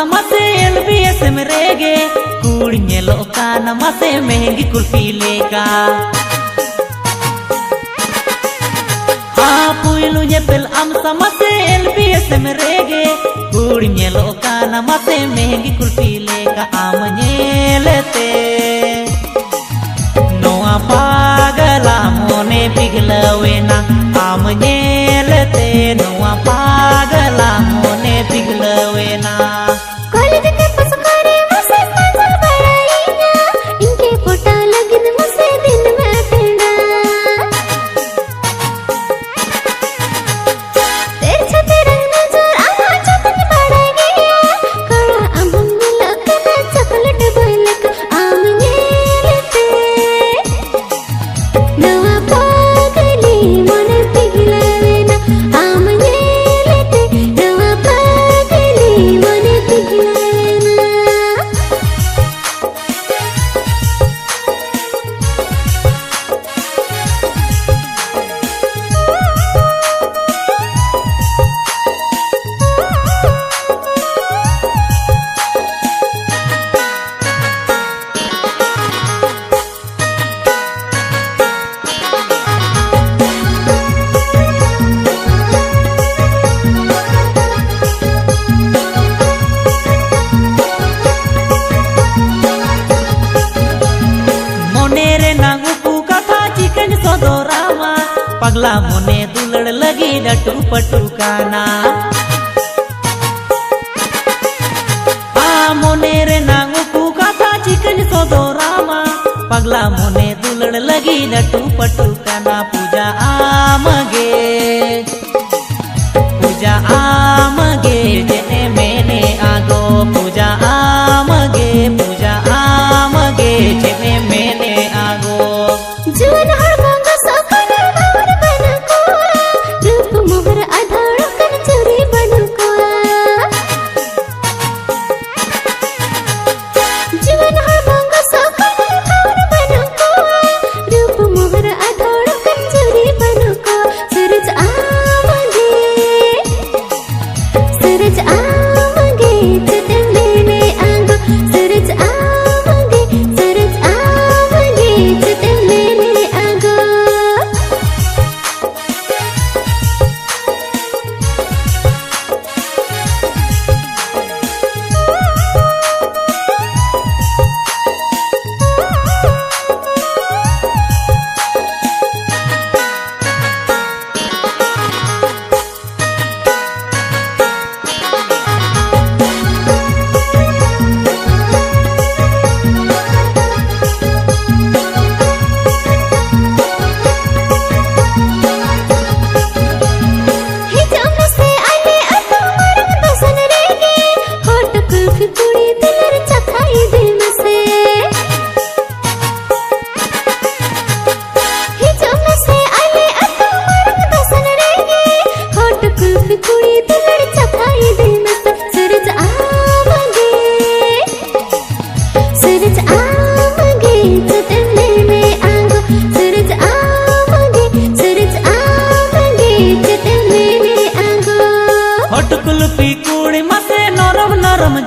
समसे LBS में रेगे कूड़ नेलो का नमसे महंगी कुल्फी लेगा हाँ पुइलु पेल am समसे LBS में रेगे कूड़ नेलो का नमसे महंगी कुल्फी लेगा आम नेलते नोआ पागला मोने पिघलवेना आम नेलते नोआ पागला मोने पिघलवेना कॉलेज के पसकारे मुझसे पागल बड़ाईना इनके फोटा लगिन मुझसे दिन में फिरना तेरे छते रंग नजर आना चतन बड़ा गया कड़ा अम्म मिलक ना चॉकलेट बोलक आम नेलते नवा पागली मन पिघलवेना आम नेलते नवा पागली मन पिघलवेना पगला मोने दुलड़ लगी डटू पटू काना मोने रे नांगू पूका था चिकन सोदोरामा पगला मोने दुलड़ लगी डटू पटू काना पूजा आमगे जने मैंने आगो पूजा आमगे जने मैंने आगो जीवन हर गंगा सपना और बन को रूप मोहर आधार कर चोरी बन को जीवन हर गंगा सपना और बन को रूप मोहर आधार कर चोरी बन को सूरज आमगे चतन लेने आंगो सूरज आमगे चतन लेने आंगो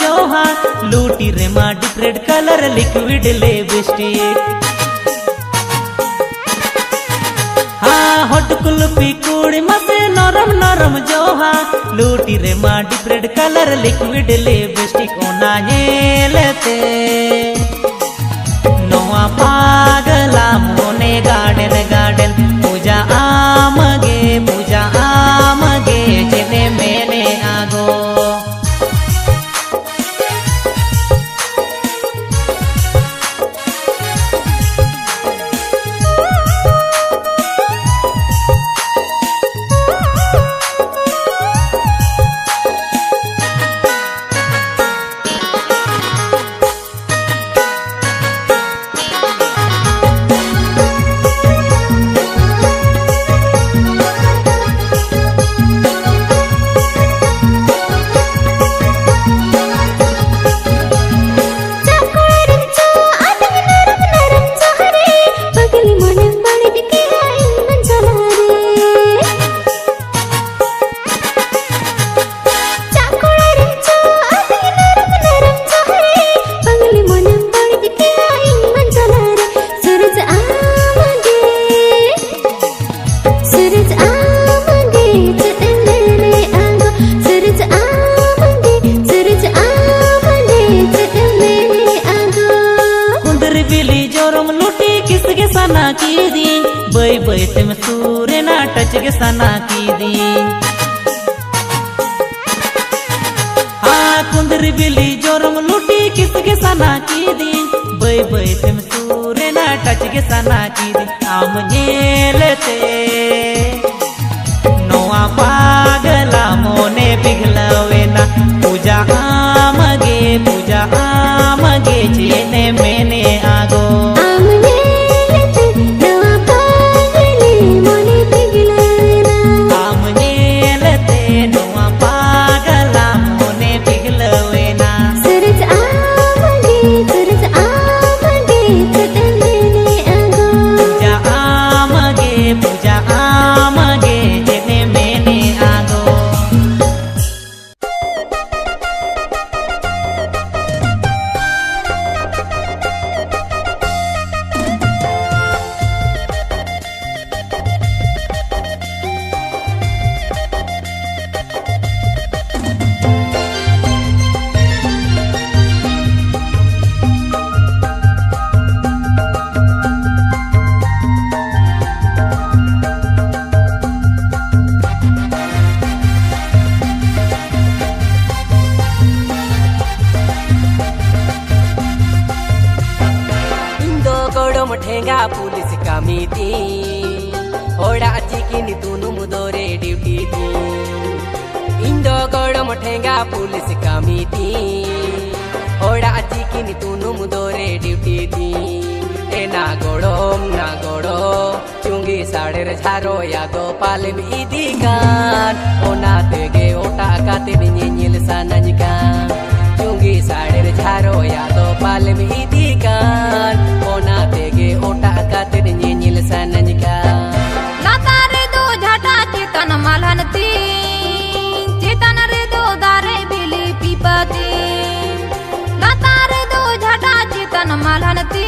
जोहा लूटी रे माडी red colour liquid lipstick hot kulfi कूड़ी मसे नरम जोहा लूटी रे माडी रेड कलर लिक्विड लिपस्टिक ओना नेलते नोआ पागला मोने गार्डन पूजा आमगे जने मैंने आगो कीदी बै बै तेम सूरेना टच के सना कीदी कुंदरी बिली जोरम लुटी किसके सना कीदी बै बै तेम सूरेना टच के सना कीदी आम नेलते नोआ पागला मोने पिघलवेना पूजा आमगे जेने मेने आगो ठेंगा पुलिस कमिटी ओड़ा चिकिन तुनु मुदोरे ड्यूटी दी इंदो गड़म ठेंगा पुलिस कमिटी ओड़ा चिकिन तुनु मुदोरे ड्यूटी दी ए ना गोड़ो चुंगी साड़ेर झारो यादो पालेम इदी गान ओना तेगे ओटा काते निल सानजगान चुंगी साड़ेर झारो यादो पालेम इदी गान ओना तेगे ओटा काते निल सानजगान लातारे दो झाटा चेतन मालहनती चेतन रे दो दारे बिली पीपती लातारे दो झाटा चेतन मालहनती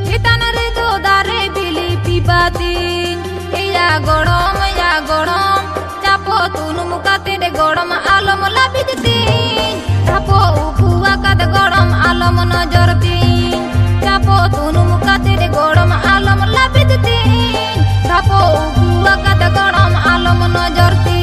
चेतन रे दो दारे बिली पीपती या गोड़म चापो तुनु मुकाते रे गोड़म आलम लाबिदती चापो उपुआ कद गोड़म आलम नजरती चापो तुनु मुकाते रे गोड़म आलम लाबिदती चापो उपुआ कद गोड़म आलम नजरती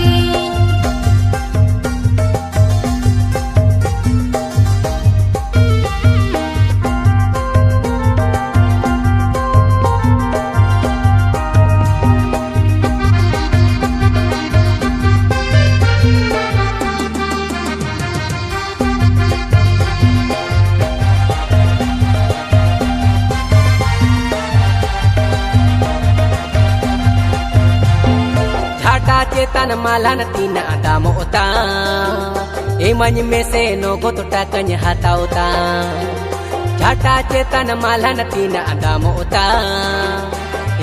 चेतन मालन तीन आदाम होता ए मन में से नो गोतटा कन्य हाथा होता झाटा चेतन मालन तीन आदाम होता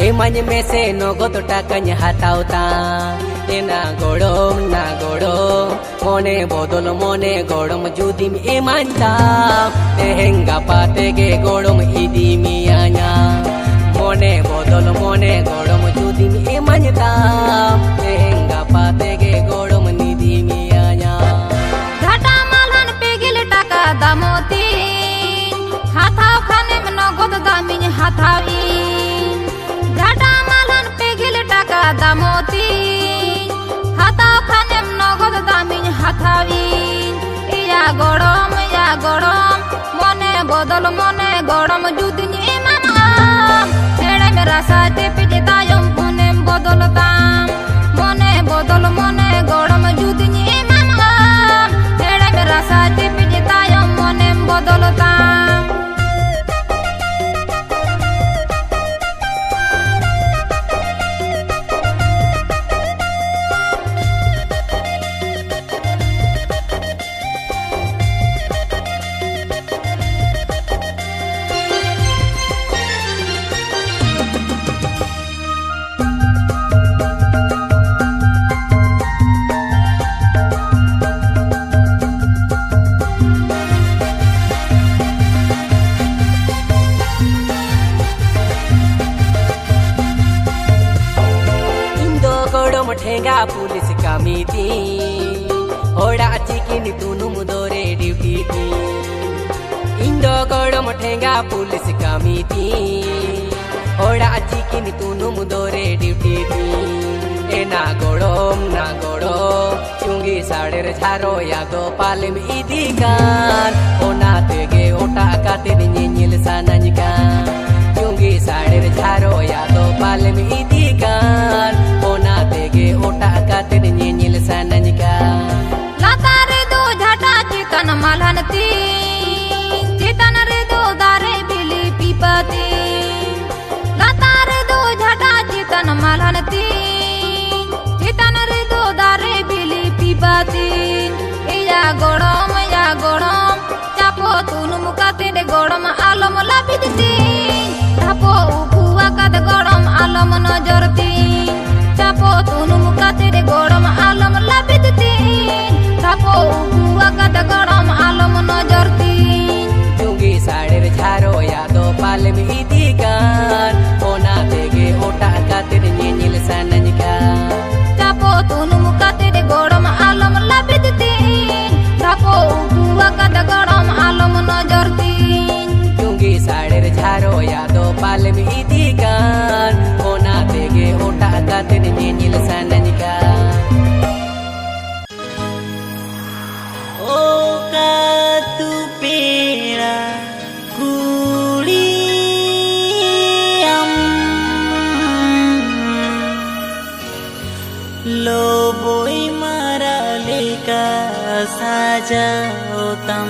ए मन में से नो गोतटा कन्य हाथा होता ए ना गोड़ो मोने बोदल मोने गोड़म जुदिम ए मानता तेहेंगा पाते गे गोड़म इदी मियाना मोने बोदल मोने गोड़म जुदिम ए मानता तेहेंगा पाते गे गोड़म निदी मियाना झाटा मालन पेगिल टाका दामोती हाथाव खाने में नगद दामिन हाथावी झाटा मालन पेगिल टाका दामोती हाथाव खाने में नगद दामिन हाथावी या गोड़म मोने बोदल मोने गोड़म जुदिन ए माना एड़े मेरा साथे पिजे तायम पुने बदलताम मोने बोदल मोने गोड़म जुदिन ए माना एड़े मेरा साथे पिजे तायम मोने बदलताम ठेंगा पुलिस कमिटी ओड़ा चिकिन तुनु मुदोरे ड्यूटी थी इंदो गोड़म ठेंगा पुलिस कमिटी ओड़ा चिकिन तुनुम दोरे ड्यूटी दी ए ना गोड़ोम चुंगी साड़ेर झारो या दो पालेम इदी गान ओना तेगे ओटा काते नील सानानिका चुंगी साड़ेर झारो या दो पालेम इदी गान ओना तेगे ओटा काते नील सानानिका लातारे दो झाटा चितन मालहनती चितन रे दो दारे बिली पीपती लातारे दो झाटा चितन मालहनती चितन रे दो दारे बिली पीपती या गोड़म चापो तुनु मुकाते दे गोड़म आलम लाबिदती धापो उपुआ कद गोड़म आलम नजरती चापो तुनु मुकाते दे गोड़म आलम लाबिदती धापो उपुआ कद गोड़म आलम नजरती चुंगी साड़ेर झारो या दो पालेम इदी गान ओना तेगे ओटा काते नील सानानिका चापो तुनु मुकाते दे गोड़म आलम लाबिदती धापो उपुआ कद गोड़म आलम नजरती चुंगी साड़ेर झारो या दो पालेम इदी गान ओना तेगे ओटा काते नील सानानिका ओ का तू पेड़ा कुड़ियम लो बोई मारा लेका साजाओतम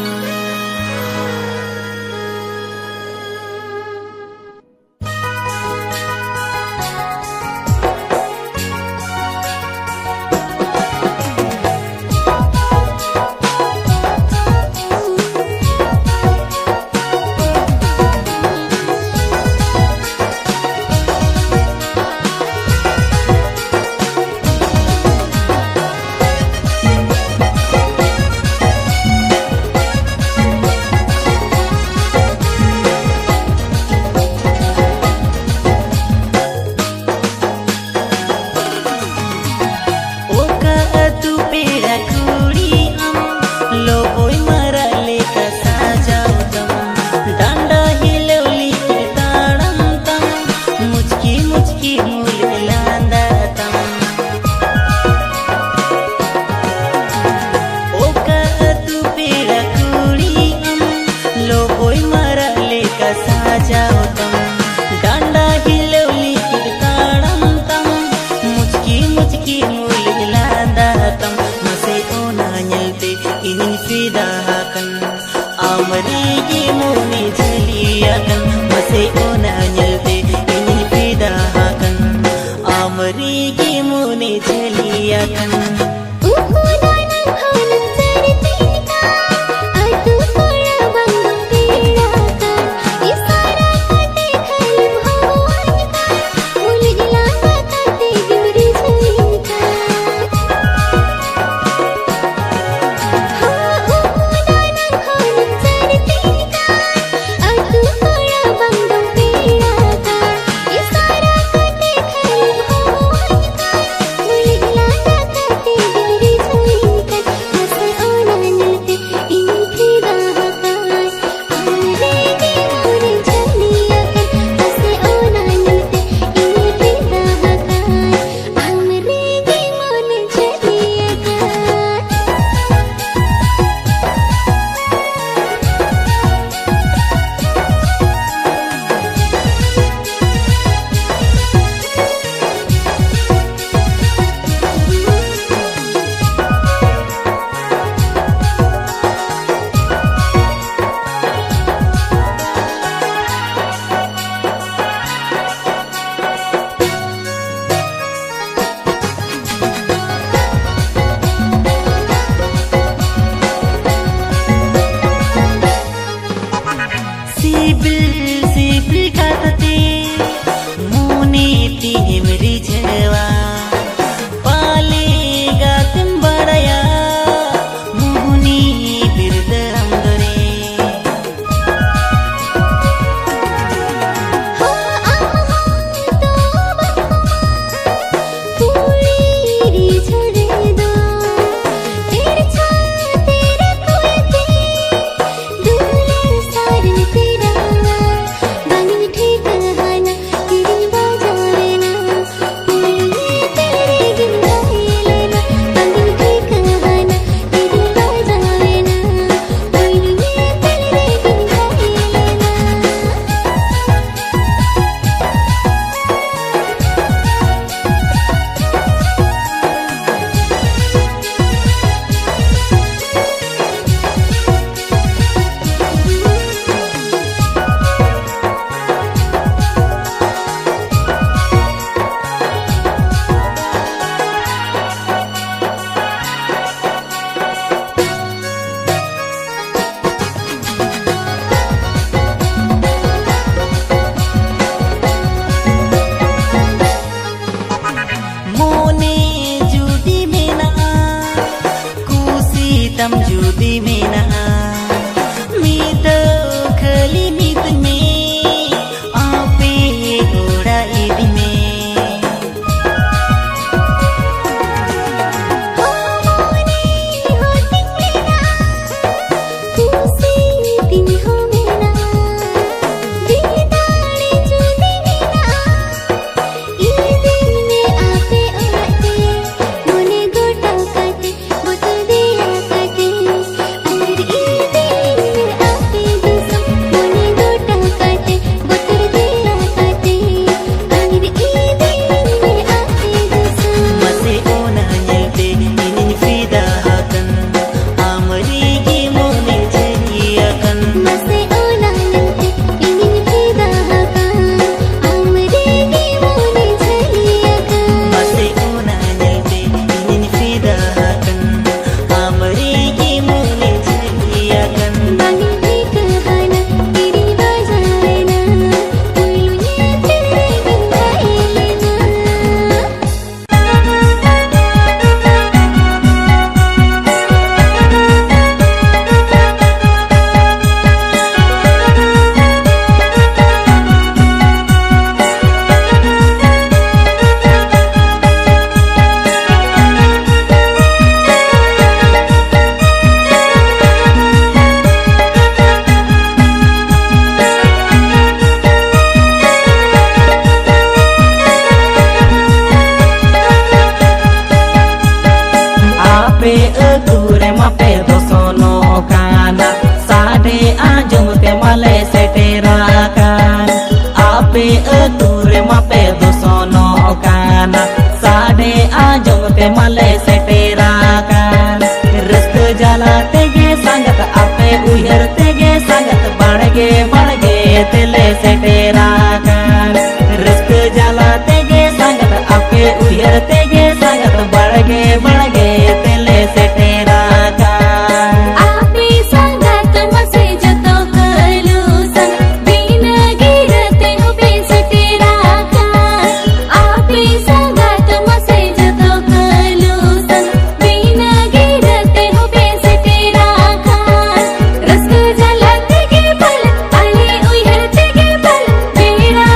Thank you. tam judi mena mito khali mit me ape ora idi me ape agure mape dosono kana sade ajum te male seterakan ape agure mape dosono kana sade ajum te male seterakan raska jala tege sangat ape uyar tege sangat badge badge tele seterakan raska jala tege sangat ape uyar tege sangat badge badge Beera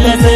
ᱞᱮ